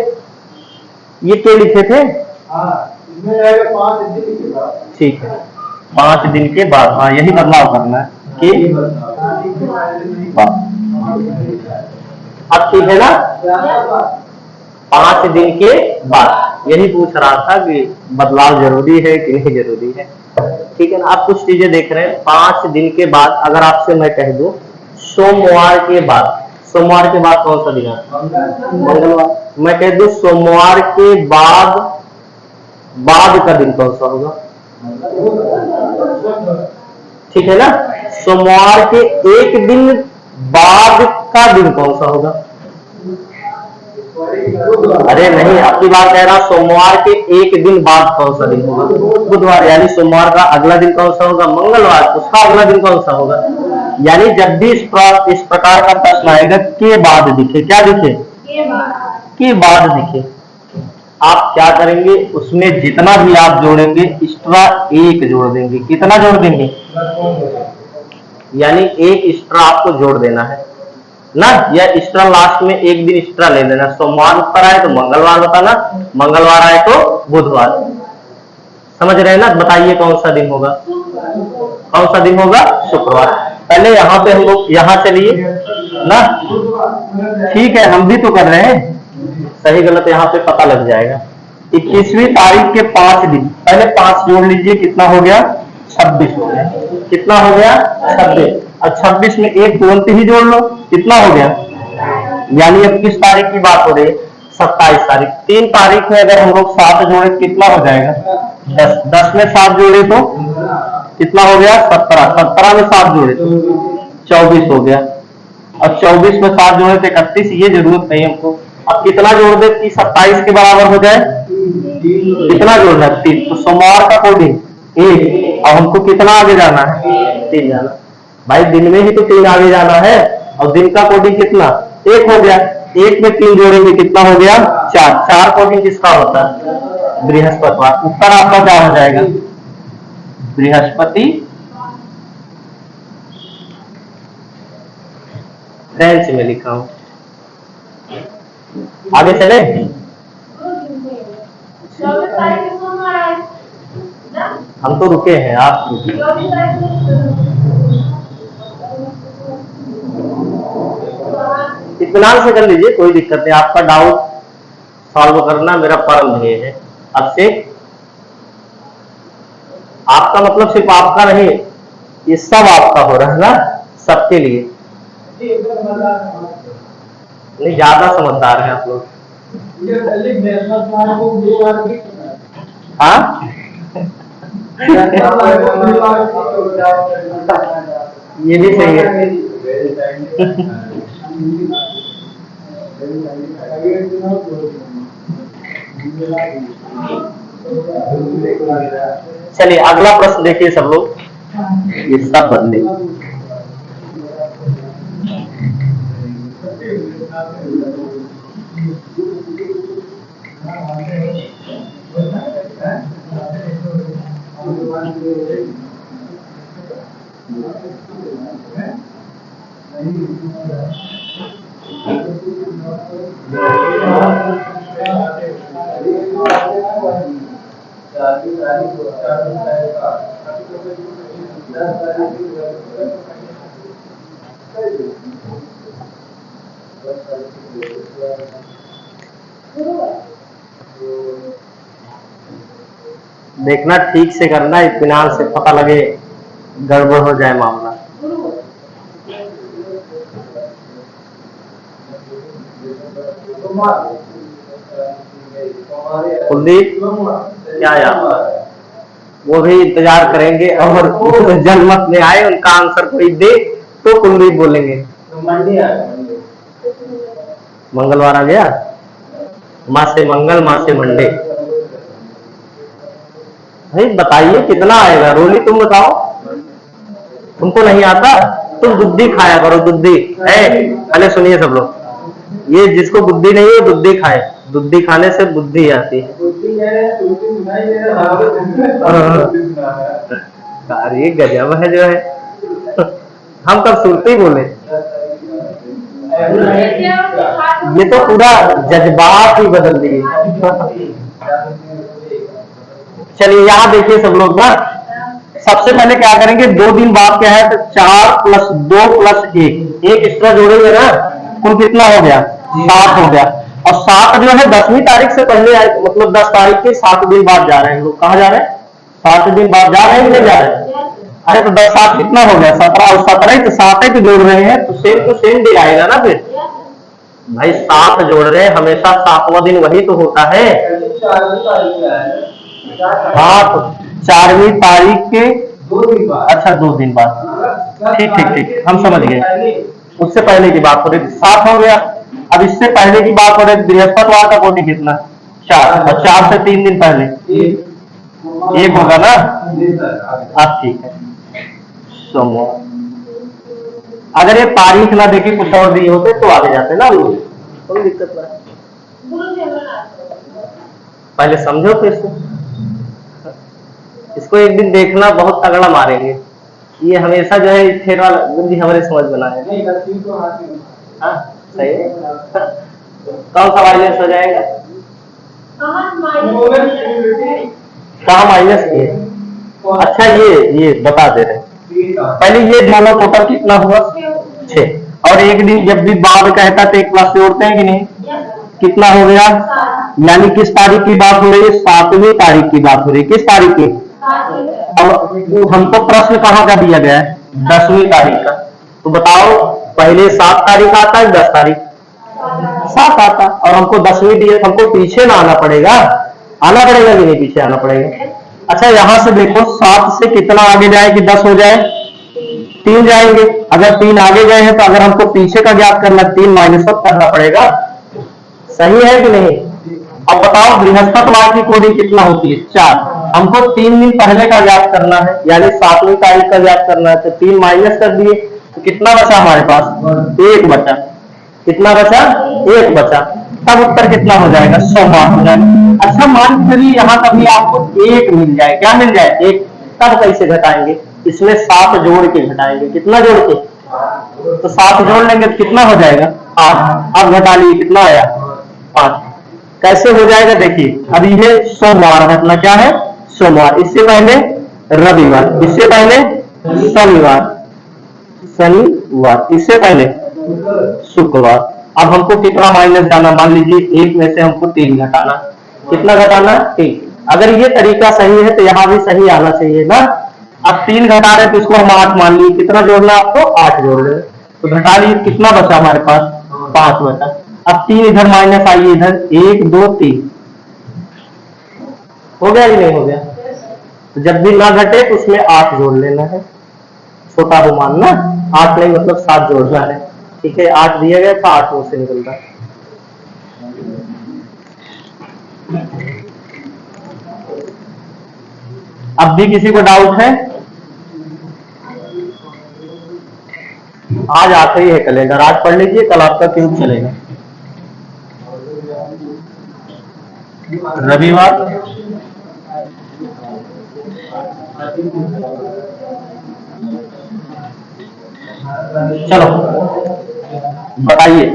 ये क्या लिखे थे? हाँ इसमें जाएगा 5 दिन के बाद। ठीक है 5 दिन के बाद, हाँ यही बदलाव करना है कि अब ठीक है ना, 5 दिन के बाद यही पूछ रहा था कि बदलाव जरूरी है कि नहीं जरूरी है। ठीक है ना, आप कुछ चीजें देख रहे हैं 5 दिन के बाद, अगर आपसे मैं कह दूं सोमवार के बाद, सोमवार के बाद कौन सा दिन है? मंगलवार। मैं कह दूं सोमवार के बाद, बाद का दिन कौन सा होगा? ठीक है ना, सोमवार के एक दिन बाद का दिन कौन सा होगा? अरे नहीं, आपकी बात कह रहा, सोमवार के एक दिन बाद कौन सा दिन होगा? बुधवार। यानी सोमवार का अगला दिन कौन सा होगा? मंगलवार। उसका अगला दिन कौन सा होगा? यानी जब भी इस प्रकार का प्रश्न आएगा के बाद दिखे, क्या दिखे? के बाद दिखे, आप क्या करेंगे, उसमें जितना भी आप जोड़ेंगे एक्स्ट्रा 1 जोड़ देंगे। कितना जोड़ देंगे? यानी 1 एक्स्ट्रा आपको जोड़ देना है ना, या एक्स्ट्रा लास्ट में 1 दिन एक्स्ट्रा ले लेना। सोमवार उत्तर आए तो मंगलवार बताना, मंगलवार आए तो बुधवार। समझ रहे हैं ना? बताइए कौन सा दिन होगा? कौन सा दिन होगा? शुक्रवार। पहले यहाँ पे हम लोग यहाँ चलिए ना, ठीक है हम भी तो कर रहे हैं, सही गलत यहाँ पे पता लग जाएगा। 21वीं तारीख के 5 दिन, पहले 5 जोड़ लीजिए, कितना हो गया? 26 हो गया। कितना हो गया? 26। और 26 में एक तुरंत ही जोड़ लो, कितना हो गया? यानी अब किस तारीख की बात हो रही है? 27 तारीख। 3 तारीख में अगर हम लोग 7 जोड़े कितना हो जाएगा? 10। 10 में 7 जोड़े तो कितना हो गया? 17। 17 में 7 जोड़े तो 24 हो गया। और 24 में 7 जोड़े तो 31। ये जरूरत नहीं हमको। अब कितना जोड़ दे कि 27 के बराबर हो जाए? कितना जोड़ना है? 3। तो सोमवार का कोई दिन 1। अब हमको कितना आगे जाना है? 3 जाना। भाई दिन में ही तो 3 आगे जाना है, और दिन का कोडिंग कितना? 1 हो गया। 1 में 3 जोड़ेंगे कितना हो गया? 4। 4 कोडिंग किसका होता है? बृहस्पतिवार। उत्तर आपका क्या हो जाएगा? बृहस्पति। फ्रेंच में लिखा हूं, आगे चले। हम तो रुके हैं, आप रुके। इत्मीनान से कर लीजिए, कोई दिक्कत नहीं। आपका डाउट सॉल्व करना मेरा परम ध्येय है। अब से आपका मतलब सिर्फ आपका नहीं, ये सब आपका हो रहा है ना, सबके लिए। नहीं ज्यादा समझदार है आप लोग। हाँ ये भी सही है। चलिए अगला प्रश्न देखिए सब लोग, ये सब बदले। देखना ठीक से करना, इत्मीनान से, पता लगे गड़बड़ हो जाए मामला। कुलदीप क्या यार, वो भी इंतजार करेंगे, और जनमत में आए उनका आंसर कोई दे तो कुलदीप बोलेंगे। मंगलवार आ गया, माँ से मंगल माँ से मंडे। भाई बताइए कितना आएगा? रोली तुम बताओ, तुमको नहीं आता? तुम दुद्धि खाया करो, दुद्धि है। पहले सुनिए सब लोग, ये जिसको बुद्धि नहीं है दुद्धि खाए, दुद्धि खाने से बुद्धि आती है। अरे गजब है जो है। हम कब सुरती बोले, ये तो पूरा जज्बात ही बदल दिए। चलिए यहाँ देखिए सब लोग ना, सबसे पहले क्या करेंगे, 2 दिन बाद क्या है तो 4 + 2 + 1 एक एक्स्ट्रा जोड़ेंगे ना, कुल कितना हो गया, 7 हो गया। और 7 जो है 10वीं तारीख से पहले आए, मतलब 10 तारीख के 7 दिन बाद जा रहे हैं लोग। कहाँ जा रहे हैं, 7 दिन बाद जा रहे हैं कि नहीं जा रहे हैं। अरे तो 10 7 कितना हो गया, 17 और 17 तो 7 ही जोड़ रहे हैं, तो सेम डे आएगा ना फिर भाई। 7 जोड़ रहे हैं, हमेशा 7वां दिन वही तो होता है। हाँ तो 4वीं तारीख के 2 दिन बाद, अच्छा 2 दिन बाद, ठीक ठीक ठीक, हम समझ गए। उससे पहले की बात हो रही, 7 हो गया। अब इससे पहले की बात हो रही, बृहस्पतिवार का कोटि कितना, 4, और 4 से 3 दिन पहले 1 होगा ना। अब ठीक है, सोमवार। अगर ये तारीख ना देखे कुछ और दिए होते तो आगे जाते ना लोग, कोई दिक्कत नहीं। पहले समझो फिर से, इसको एक दिन देखना, बहुत तगड़ा मारेंगे। ये हमेशा जो है खेल वाला गुरुजी हमारे समझ बनाए। हाँ सही है। कौन सा माइनस हो जाएगा, कहाँ माइनस किए, अच्छा ये बता दे रहे। पहले ये दोनों टोटल कितना हुआ, 6। और एक दिन जब भी बाद कहता तो 1 क्लास जोड़ते हैं कि नहीं, कितना हो गया। यानी किस तारीख की बात हो रही है, 7वीं तारीख की बात हो रही है। किस तारीख की, अब हमको प्रश्न कहाँ का दिया गया है, 10वीं तारीख का। तो बताओ पहले 7 तारीख आता है 10 तारीख, 7 आता, और हमको 10वीं दिए, हमको पीछे ना आना पड़ेगा, आना पड़ेगा कि नहीं, पीछे आना पड़ेगा। अच्छा यहाँ से देखो 7 से कितना आगे जाए कि 10 हो जाए, 3 जाएंगे। अगर 3 आगे गए हैं तो अगर हमको पीछे का ज्ञात करना, 3 - करना पड़ेगा, सही है कि नहीं। अब बताओ बृहस्पतिवार की कोडी कितना होती है, 4। हमको 3 दिन पहले का ज्ञात करना है, यानी 7वीं तारीख का ज्ञात करना है, तो 3 माइनस कर दिए तो कितना बचा हमारे पास, 1 बचा। कितना बचा, 1 बचा। तब उत्तर कितना हो जाएगा, सोमवार हो जाएगा। अच्छा मान चलिए यहाँ कभी आपको 1 मिल जाए, क्या मिल जाए, 1, तब कैसे घटाएंगे, इसमें 7 जोड़ के घटाएंगे। कितना जोड़ के, तो 7 जोड़ लेंगे तो कितना हो जाएगा, 8। अब घटा लिए कितना आया, 5। कैसे हो जाएगा देखिए, अब ये सोमवार घटना क्या है, सोमवार। इससे पहले रविवार, इससे पहले शनिवार, इससे पहले शुक्रवार। अब हमको कितना माइनस जाना, मान लीजिए 1 में से हमको 3 घटाना, कितना घटाना, 3। अगर ये तरीका सही है तो यहाँ भी सही आना चाहिए ना। अब 3 घटा रहे तो इसको हम 8 मान लिए, कितना जोड़ना आपको, 8 जोड़ रहे, तो घटा लिए कितना बचा हमारे पास, 5 बचा। अब 3 इधर माइनस आइए, इधर 1 2 3 हो गया कि नहीं हो गया। तो जब भी ना घटे तो उसमें 8 जोड़ लेना है, छोटा हो मानना, 8 नहीं मतलब 7 जोड़ना है, ठीक है। 8 दिया गया था, 8 में से निकलता है। अब भी किसी को डाउट है, आज आखिरी है कैलेंडर, आज पढ़ लीजिए, कल आपका क्यूब चलेगा। रविवार चलो बताइए,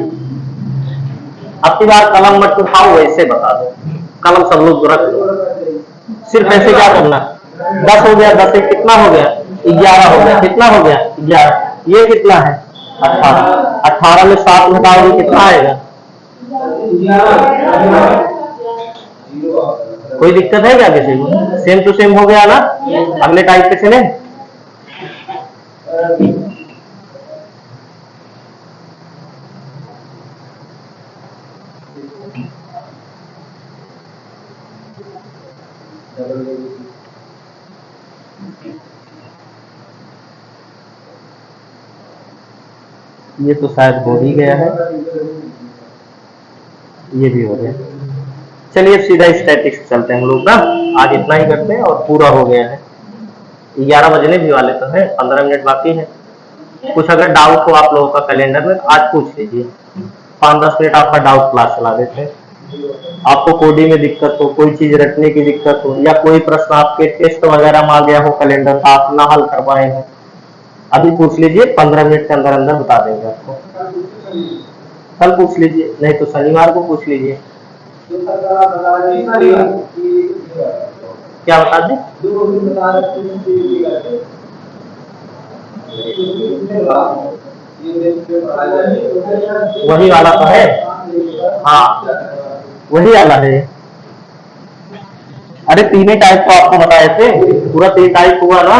अब की बार कलम मत उठाओ, वैसे बता दो, कलम सब लोग रख लो, सिर्फ ऐसे क्या करना। 10 हो गया, 10 से कितना हो गया, 11 हो गया, कितना हो गया 11। ये कितना है 18, 18 में 7 घटाओगे कितना आएगा। कोई दिक्कत है क्या किसी को, सेम टू सेम हो गया ना। अगले टाइप पे चले, ये तो शायद हो ही गया है, ये भी हो गया। चलिए सीधा स्टैटिक्स चलते हैं हम लोग ना, आज इतना ही करते हैं और पूरा हो गया है। 11 बजने भी वाले तो है, 15 मिनट बाकी है। कुछ अगर डाउट हो आप लोगों का कैलेंडर में तो आज पूछ लीजिए। 5-10 मिनट आपका डाउट क्लास चला देते हैं। आपको कोडिंग में दिक्कत हो, कोई चीज रटने की दिक्कत हो, या कोई प्रश्न आपके टेस्ट वगैरह में आ गया हो कैलेंडर का आप ना हल कर पाए हो, अभी पूछ लीजिए, 15 मिनट के अंदर अंदर बता देंगे आपको। कल पूछ लीजिए, नहीं तो शनिवार को पूछ लीजिए। क्या बता दें? वही वाला तो है। हाँ, वही वाला है। अरे 3 ही टाइप को आपको बताए थे, पूरा 3 टाइप हुआ ना।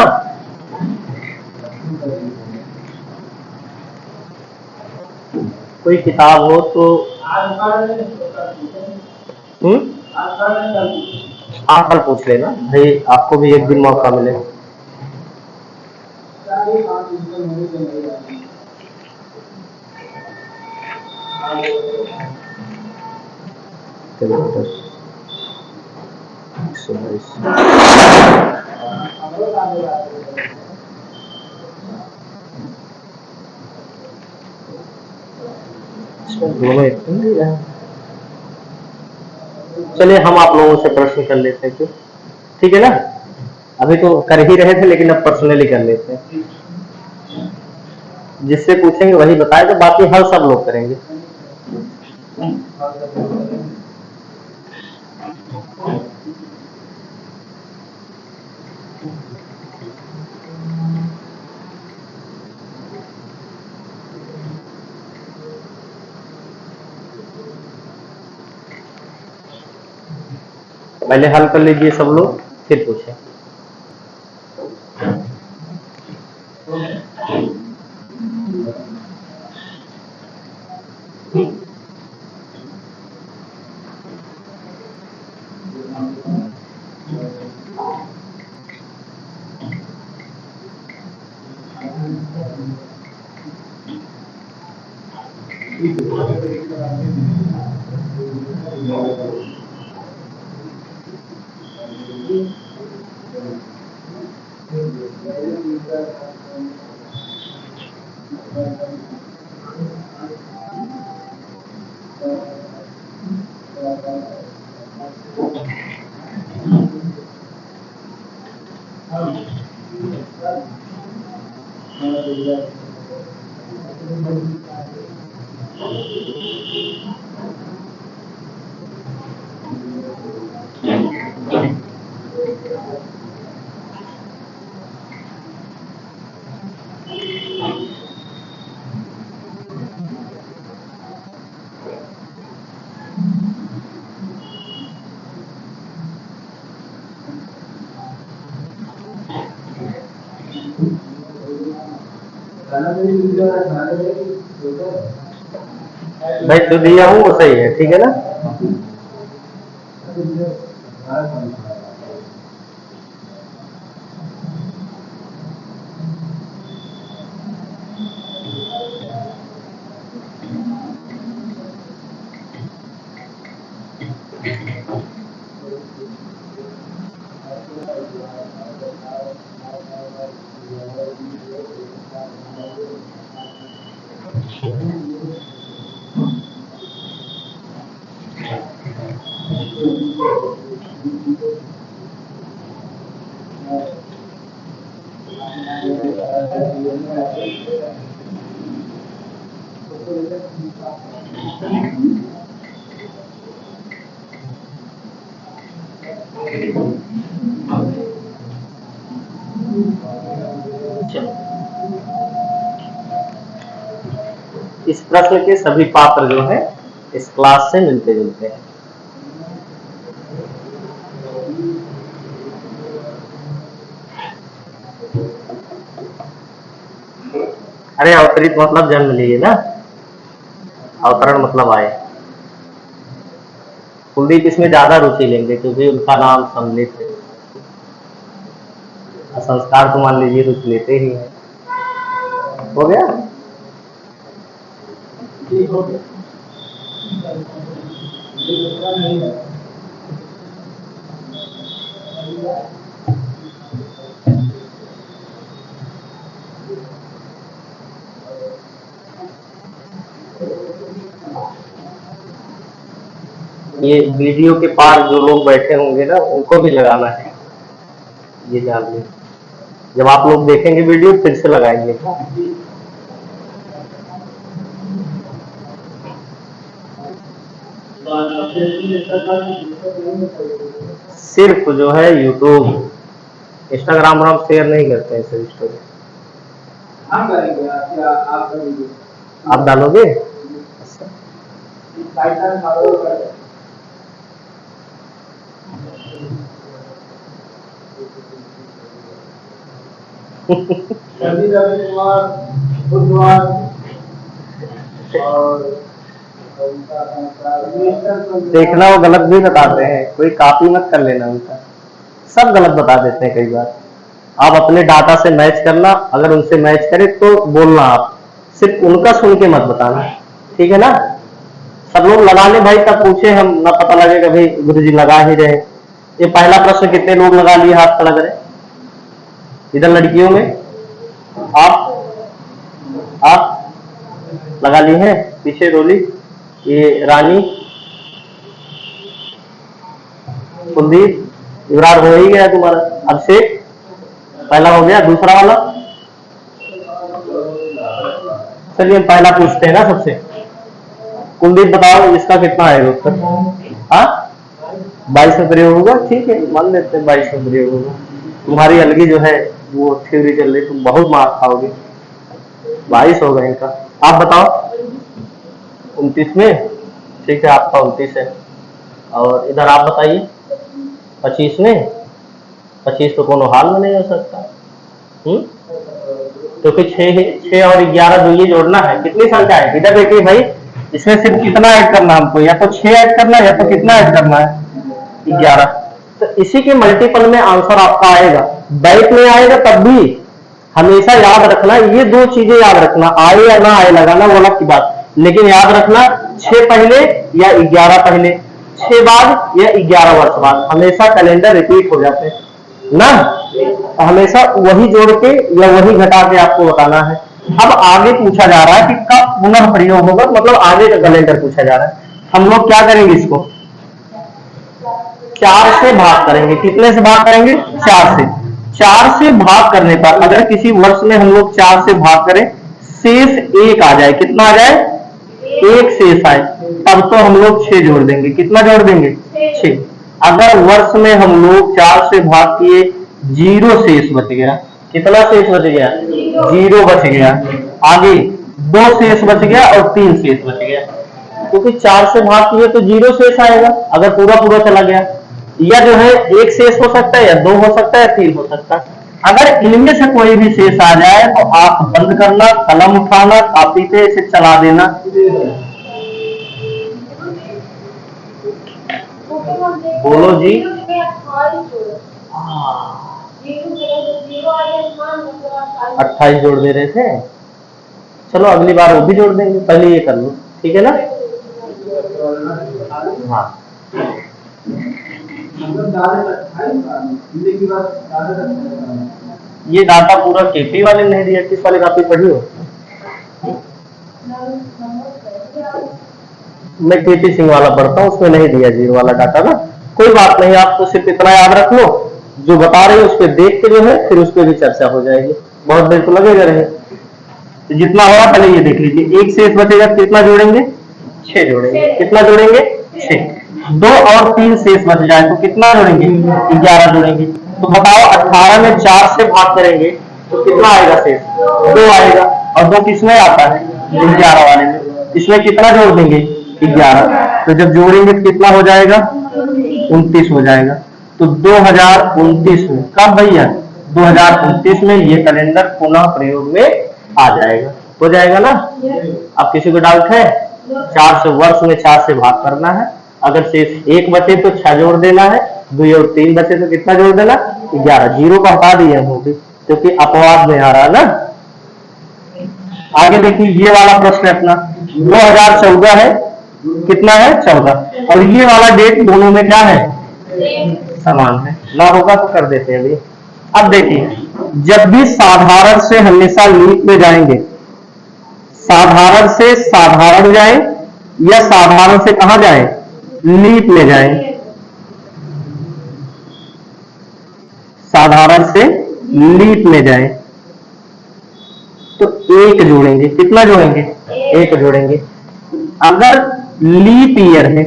कोई किताब हो तो आप कल पूछ लेना भाई, आपको भी एक दिन मौका मिले। दोनों एक चलिए हम आप लोगों से प्रश्न कर लेते हैं, ठीक है ना। अभी तो कर ही रहे थे लेकिन अब पर्सनली कर लेते हैं। जिससे पूछेंगे वही बताएगा, बाकी हल सब लोग करेंगे। पहले हल कर लीजिए सब लोग, फिर पूछें। भाई जो दिया हूँ वो सही है, ठीक है ना। चलो, इस प्रश्न के सभी पात्र जो है इस क्लास से मिलते जुलते हैं। अरे अवतरित मतलब जन्म लिए ना, अवतरण मतलब आए। कुलदीप इसमें ज्यादा रुचि लेंगे क्योंकि उनका नाम सम्मिलित है। संस्कार तो मान लीजिए रुचि लेते ही है। हो गया। ये वीडियो के पार जो लोग बैठे होंगे ना उनको भी लगाना है, ये जान लीजिए। जब आप लोग देखेंगे वीडियो फिर से लगाएंगे। सिर्फ जो है यूट्यूब, इंस्टाग्राम पर हम शेयर नहीं करते हैं सर स्टोरी। हम करेंगे आप करेंगे, आप डालोगे? टाइटल फॉलो करें। रविवार, बुधवार और देखना वो गलत भी बताते हैं, कोई कॉपी मत कर लेना उनका, सब गलत बता देते हैं कई बार। आप अपने डाटा से मैच करना, अगर उनसे मैच करे तो बोलना, आप सिर्फ उनका सुन के मत बताना, ठीक है ना। सब लोग लगा ले भाई, तब पूछे हम, ना पता लगेगा भाई गुरु जी लगा ही रहे। ये पहला प्रश्न कितने लोग लगा लिए, हाथ खड़ा करें। इधर लड़कियों में आप लगा लिए हैं, पीछे रोली, ये रानी, कुलदीप, युवराज हो ही गया तुम्हारा। अभिषेक पहला हो गया, दूसरा वाला चलिए हम पहला पूछते हैं ना सबसे। कुलदीप बताओ इसका कितना आएगा उत्तर? हाँ 22 में प्रयोग होगा, ठीक है मान लेते हैं 22 में प्रयोग होगा। तुम्हारी अलगी जो है वो थ्योरी चल रही, तुम बहुत मार खाओगे। 22 होगा इनका। आप बताओ 29 में, ठीक है आपका 29 है। और इधर आप बताइए 25 में, 25 तो कोनो हाल में नहीं हो सकता। क्योंकि 6 और 11 जो ये जोड़ना है, कितनी संख्या है इधर देखिए भाई, इसमें सिर्फ कितना ऐड करना हमको, या तो 6 ऐड करना है या तो कितना ऐड करना है 11। तो इसी के मल्टीपल में आंसर आपका आएगा। बैक में आएगा तब भी हमेशा याद रखना, ये दो चीजें याद रखना, आए या ना आए लगाना वो अलग की बात, लेकिन याद रखना 6 पहले या 11 पहले, 6 बाद या 11 वर्ष बाद, हमेशा कैलेंडर रिपीट हो जाते हैं ना। तो हमेशा वही जोड़ के या वही घटा के आपको बताना है। अब आगे पूछा जा रहा है कि कब पुनः प्रयोग होगा, मतलब आगे का कैलेंडर पूछा जा रहा है। हम लोग क्या करेंगे, इसको 4 से भाग करेंगे। कितने से भाग करेंगे? 4 से। 4 से भाग करने पर अगर किसी वर्ष में हम लोग 4 से भाग करें, शेष 1 आ जाए, कितना आ जाए? 1 शेष आए, तब तो हम लोग 6 जोड़ देंगे। कितना जोड़ देंगे? 6। अगर वर्ष में हम लोग 4 से भाग किए, 0 शेष बच गया। कितना शेष बच गया? 0 बच गया। आगे 2 शेष बच गया और 3 शेष बच गया, क्योंकि 4 से भाग किए तो 0 शेष आएगा अगर पूरा पूरा चला गया, या जो है 1 शेष हो सकता है, या 2 हो सकता है, 3 हो सकता है। अगर इनमें से कोई भी शेष आ जाए तो आप बंद करना, कलम उठाना, कॉपी पे इसे चला देना। बोलो जी। 28 जोड़ दे रहे थे, चलो अगली बार वो भी जोड़ देंगे, पहले ये कर लो, ठीक है ना। हाँ ये डाटा पूरा केपी वाले नहीं दिया, किस वाले कॉपी पढ़ी हो? मैं केपी सिंह वाला पढ़ता हूँ, उसमें नहीं दिया 0 वाला डाटा ना। कोई बात नहीं, आप तो सिर्फ इतना याद रख लो, जो बता रहे हो उस पर देख के जो है फिर उस पर भी चर्चा हो जाएगी, बहुत देर तो लगेगा रहे। तो जितना होगा पहले ये देख लीजिए। 1 शेष बचेगा, कितना जोड़ेंगे? 6 जोड़ेंगे। कितना जोड़ेंगे? 6। 2 और 3 शेष बच जाए तो कितना जोड़ेंगे? 11 जोड़ेंगे। तो बताओ 18 में 4 से भाग करेंगे तो कितना आएगा शेष? 2 आएगा। और 2 किसमें आता है? 11 वाले में। इसमें कितना जोड़ देंगे? 11। तो जब जोड़ेंगे तो कितना हो जाएगा? 29 हो जाएगा। तो 2029 में, कब भैया? 2029 में ये कैलेंडर पुनः प्रयोग में आ जाएगा। हो जाएगा ना? अब किसी को डाउट है? 4 से वर्ष में 4 से भाग करना है, अगर शेष 1 बचे तो 6 जोड़ देना है, 2 और 3 बचे तो कितना जोड़ देना? 11। 0 का हटा दिए हम भी, क्योंकि अपवाद में आ रहा है ना। आगे देखिए ये वाला प्रश्न अपना 2014 है, कितना है? 14। और ये वाला डेट दोनों में क्या है? समान है। ना होगा तो कर देते हैं अभी। अब देखिए, जब भी साधारण से हमेशा लीप में जाएंगे, साधारण से साधारण जाए या साधारण से कहां जाए? लीप में जाएं, साधारण से लीप में जाएं तो एक जोड़ेंगे। कितना जोड़ेंगे? एक जोड़ेंगे। अगर लीप ईयर है,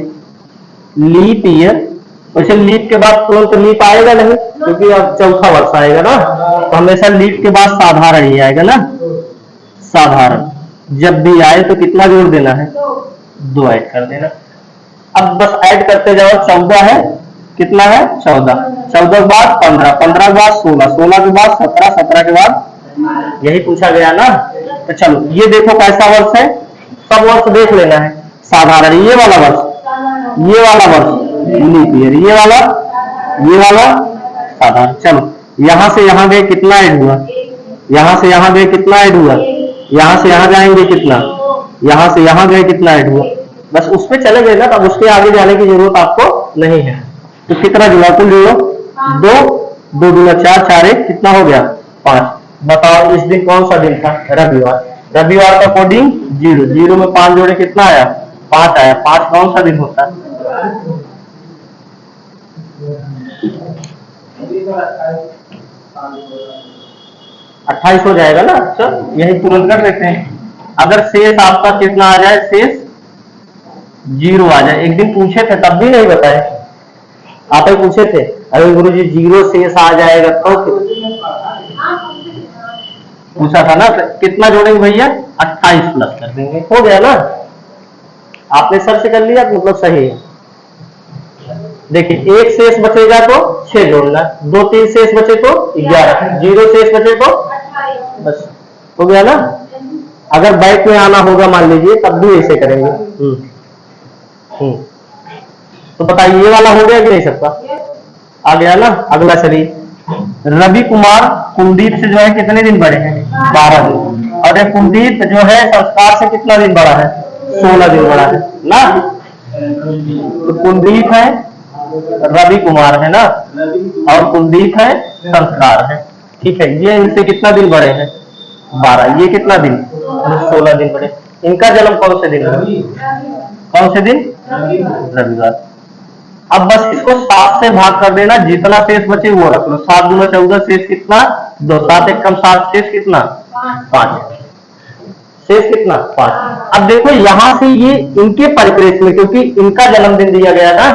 लीप ईयर, वैसे लीप के बाद तुरंत लीप आएगा नहीं क्योंकि अब चौथा वर्ष आएगा ना, तो हमेशा लीप के बाद साधारण ही आएगा ना। साधारण जब भी आए तो कितना जोड़ देना है? 2 ऐड कर देना। अब बस ऐड करते जाओ। 14 है, कितना है? 14। 14 के बाद 15, 15 के बाद 16, 16 के बाद 17, 17 के बाद, यही पूछा गया ना। तो चलो ये देखो कैसा वर्ष है, सब वर्ष देख लेना है। साधारण ये वाला वर्ष, ये वाला वर्ष लीप ईयर, ये वाला साधारण। चलो यहां से यहां गए कितना ऐड हुआ? यहां से यहां गए कितना ऐड हुआ? यहां से यहां जाएंगे कितना? यहां से यहां गए कितना ऐड हुआ? बस उस पे चले गए ना, तब उसके आगे जाने की जरूरत आपको नहीं है। तो कितना जुड़ा? कुल जोड़ो, 2, 2 दूना 4, 4 1 कितना हो गया? 5। बताओ इस दिन कौन सा दिन था? रविवार। रविवार का कोडिंग 0, 0 में 5 जोड़े कितना आया? 5 आया। 5 कौन सा दिन होता है? 28 हो जाएगा ना। चल यही तुरंत कर लेते हैं। अगर शेष आपका कितना आ जाए? शेष 0 आ जाए। एक दिन पूछे थे तब भी नहीं बताए, आप ही पूछे थे, अरे गुरुजी 0 शेष आ जाएगा तो पूछा था ना। तो कितना जोड़ेंगे भैया? 28 प्लस कर देंगे, हो गया ना। आपने सर्च कर लिया तो मतलब सही है। देखिए 1 शेष बचेगा तो 6 जोड़ना, 2 3 शेष बचे तो 11, 0 शेष बचे तो बस, हो गया ना। अगर बैक में आना होगा मान लीजिए तब भी ऐसे करेंगे। तो बताइए ये वाला हो गया कि नहीं सबका? आ गया ना। अगला चलिए, रवि कुमार कुलदीप से जो है कितने दिन बड़े हैं? 12 दिन। और ये कुलदीप जो है संस्कार से कितना दिन बड़ा है? 16 दिन बड़ा है ना। तो कुलदीप है, रवि कुमार है ना, और कुलदीप है, संस्कार है। ठीक है, ये इनसे कितना दिन बड़े हैं? 12। ये कितना दिन? 16 दिन बड़े। इनका जन्म कौन से दिन है? कौन से दिन? रविवार। अब बस इसको 7 से भाग कर देना, जितना शेष बचे वो रख लो। 7 दूना 14, शेष कितना? 2, 7 1 कम 7, शेष कितना? 5। शेष कितना? 5। अब देखो यहां से ये इनके परिप्रेक्ष्य में, क्योंकि इनका जन्मदिन दिया गया ना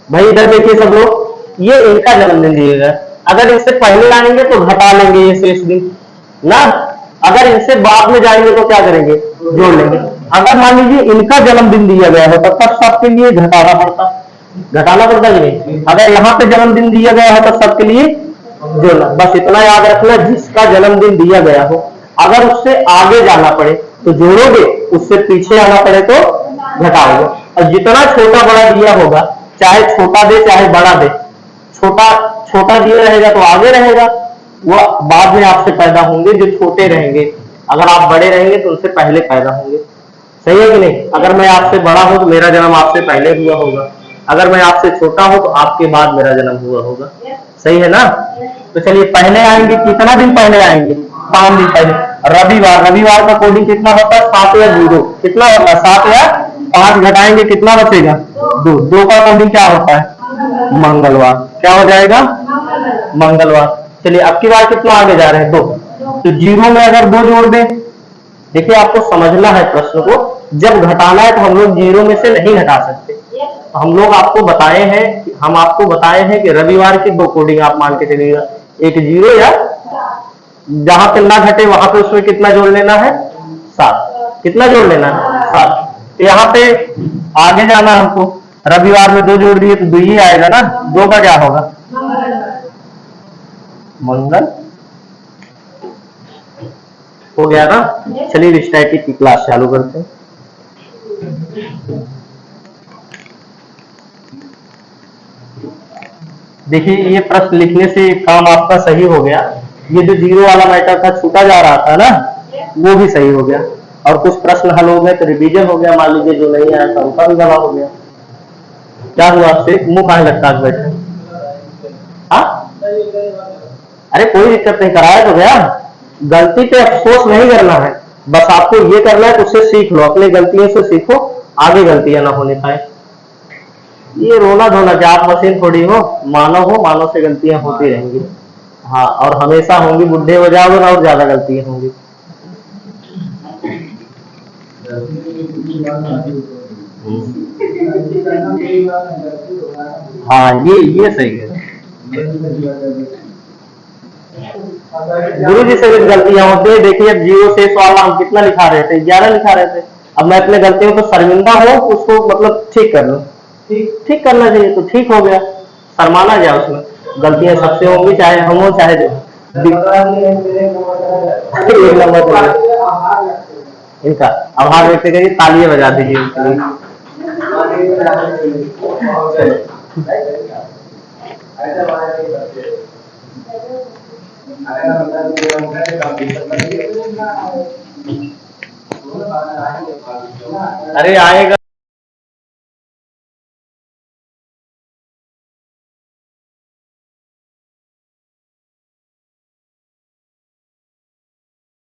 भाई, इधर देखिए सब लोग, ये इनका जन्मदिन दिया गया। अगर इससे पहले आएंगे तो घटा लेंगे ये शेष दिन ना, अगर इनसे बाद में जाएंगे तो क्या करेंगे? जोड़ लेंगे। अगर मान लीजिए इनका जन्मदिन दिया गया हो तो तब सबके लिए घटाना पड़ता कि नहीं? अगर यहाँ पे जन्मदिन दिया गया है तो सबके लिए जोड़ना। बस इतना याद रखना, जिसका जन्मदिन दिया गया हो अगर उससे आगे जाना पड़े तो जोड़ोगे, उससे पीछे आना पड़े तो घटाओगे। और जितना छोटा बड़ा दिया होगा, चाहे छोटा दे चाहे बड़ा दे, छोटा दिया रहेगा तो आगे रहेगा, वो बाद में आपसे पैदा होंगे जो छोटे रहेंगे। अगर आप बड़े रहेंगे तो उनसे पहले पैदा होंगे। सही है कि नहीं? अगर मैं आपसे बड़ा हूं तो मेरा जन्म आपसे पहले हुआ होगा, अगर मैं आपसे छोटा हूं तो आपके बाद मेरा जन्म हुआ होगा। सही है ना। तो चलिए पहले आएंगे, कितना दिन पहले आएंगे? 5 दिन पहले। रविवार, रविवार का कोडिंग कितना होता है? 7 या 0 कितना होता है? 7 या 5 घटाएंगे कितना बचेगा? 2। 2 का कोडिंग क्या होता है? मंगलवार। क्या हो जाएगा? मंगलवार। चलिए अब की बार कितना आगे जा रहे हैं? 2। तो 0 में अगर 2 जोड़ दें, देखिए आपको समझना है प्रश्न को, जब घटाना है तो हम लोग 0 में से नहीं घटा सकते। तो हम लोग आपको बताए हैं कि रविवार की 2 कोडिंग आप मान के चलिएगा, एक 0 या जहां पे ना घटे वहां पे उसमें कितना जोड़ लेना है? 7। कितना जोड़ लेना है? 7। तो यहाँ पे आगे जाना हमको, रविवार में 2 जोड़ दिए तो 2 ही आएगा ना। 2 का क्या होगा? मंगल। हो गया ना। चलिए स्टैटिक की क्लास चालू करते हैं। देखिए ये प्रश्न लिखने से काम आपका सही हो गया। ये जो 0 वाला मैटर था, छूटा जा रहा था ना, वो भी सही हो गया। और कुछ प्रश्न हल हो गए तो रिवीजन हो गया। मान लीजिए जो नहीं आया था उनका भी गला हो गया। क्या हुआ आपसे? मुंह कहां लगता बैठे? हाँ, अरे कोई दिक्कत नहीं, कराया तो गया। गलती पे अफसोस नहीं करना है, बस आपको ये करना है कि उससे सीख लो, अपनी गलतियों से सीखो, आगे गलतियां ना होने पाए। ये रोना धोना क्या, आप मशीन थोड़ी हो, मानव हो, मानव से गलतियां होती रहेंगी। हाँ, और हमेशा होंगी, बुढ़े हो जाओगे ना और ज्यादा गलतियां होंगी। हाँ, ये सही है। गुरु जी से भी गलतियां होती है। देखिए अब जीरो शेष वाला हम कितना लिखा रहे थे, 11 लिखा रहे थे। अब मैं अपने गलतियों को शर्मिंदा हो, उसको मतलब ठीक कर लूं, ठीक करना चाहिए, तो ठीक हो गया। शर्माना गया उसमें, गलतियां सबसे होंगी, चाहे हम हो चाहे जो। एक नंबर चलिए इनका आभार व्यक्त करिए, तालियां बजा दीजिए उनके लिए। अरे आएगा।